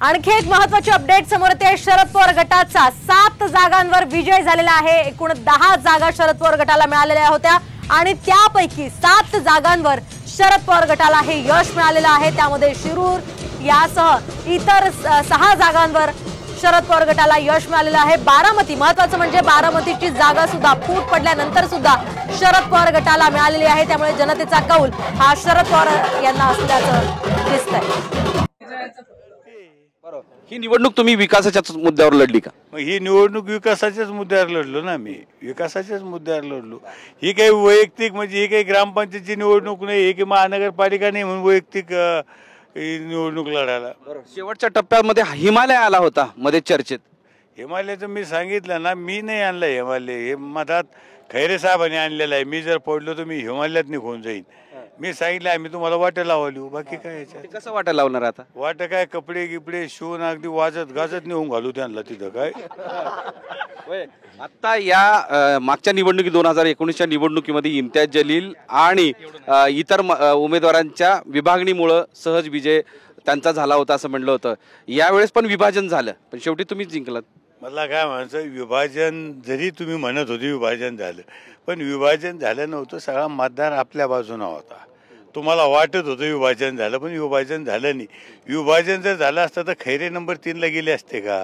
आणखी एक महत्त्वाची अपडेट समोर येते। शरद पवार गटाचा 7 जागांवर विजय झालेला आहे। एकूण 10 जागा शरद पवार गटाला मिळालेल्या होत्या आणि त्यापैकी 7 जागांवर शरद पवार गटाला हे यश मिळालेलं आहे। त्यामध्ये शिरूर यासह इतर 6 जागांवर शरद पवार गटाला यश मिळालेलं आहे। बारामती महत्त्वाचं म्हणजे बारामतीची जागा सुद्धा फूट पडल्यानंतर सुद्धा शरद पवार गटाला मिळालेली आहे। त्यामुळे जनतेचा कौल हा शरद पवार यांना असल्याचं दिसतंय। ही निवडणूक तुम्ही विकासाच्याच मुद्द्यावर लढली का? ही निवडणूक विकासाच्याच मुद्द्यावर लढलो ना, मी विकासाच्याच मुद्द्यावर लढलो। ही काही वैयक्तिक म्हणजे ही काही ग्रामपंचायतची निवडणूक नाही, ही काही महानगरपालिका नाही म्हणून वैयक्तिक निवडणूक लढायला। शेवटच्या टप्प्यामध्ये हिमालय आला होता मध्ये चर्चेत। हिमालयाचं मी सांगितलं ना, मी नाही आणलं हिमालय, हे मधात खैरे साहेबांनी आणलेलं आहे। मी जर पडलो तर मी हिमालयात निघून जाईन। मी सांगितलं आम्ही तुम्हाला वाटं लावली, बाकी काय याच्यात कसं वाटं लावणार आता? वाटं काय, कपडे गिपडे शिवून अगदी वाजत गाजत नेऊन घालू त्यांना तिथं काय। आता या मागच्या निवडणुकी 2019च्या निवडणुकीमध्ये इम्तियाज जलील आणि इतर उमेदवारांच्या विभागणीमुळे सहज विजय त्यांचा झाला होता असं म्हणलं होतं। यावेळेस पण विभाजन झालं, पण शेवटी तुम्हीच जिंकलात। मला काय म्हणायचं, विभाजन जरी तुम्ही म्हणत होते विभाजन झालं, पण विभाजन झालं नव्हतं। सगळा मतदार आपल्या बाजूने होता। तुम्हाला वाटत होतं विभाजन झालं, पण विभाजन झालं नाही। विभाजन जर झालं असतं तर खैरे नंबर 3ला गेले असते का?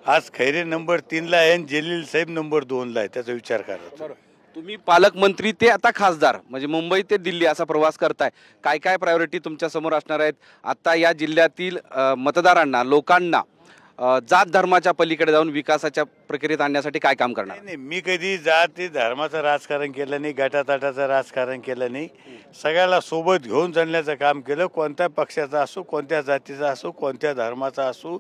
आज खैरे नंबर 3ला आहे आणि जलील साहेब नंबर 2ला आहे, त्याचा विचार करा। तुम्ही पालकमंत्री ते आता खासदार, म्हणजे मुंबई ते दिल्ली असा प्रवास करताय। काय काय प्रायोरिटी तुमच्या समोर असणार आहेत आता या जिल्ह्यातील मतदारांना, लोकांना जात धर्माच्या पलीकडे जाऊन विकासाच्या प्रक्रियेत आणण्यासाठी काय काम करणार? नाही, मी कधी जाती धर्माचं राजकारण केलं नाही, गटातटाचं राजकारण केलं नाही। सगळ्याला सोबत घेऊन चालण्याचं काम केलं। कोणत्या पक्षाचा असो, कोणत्या जातीचा असो, कोणत्या धर्माचा असो,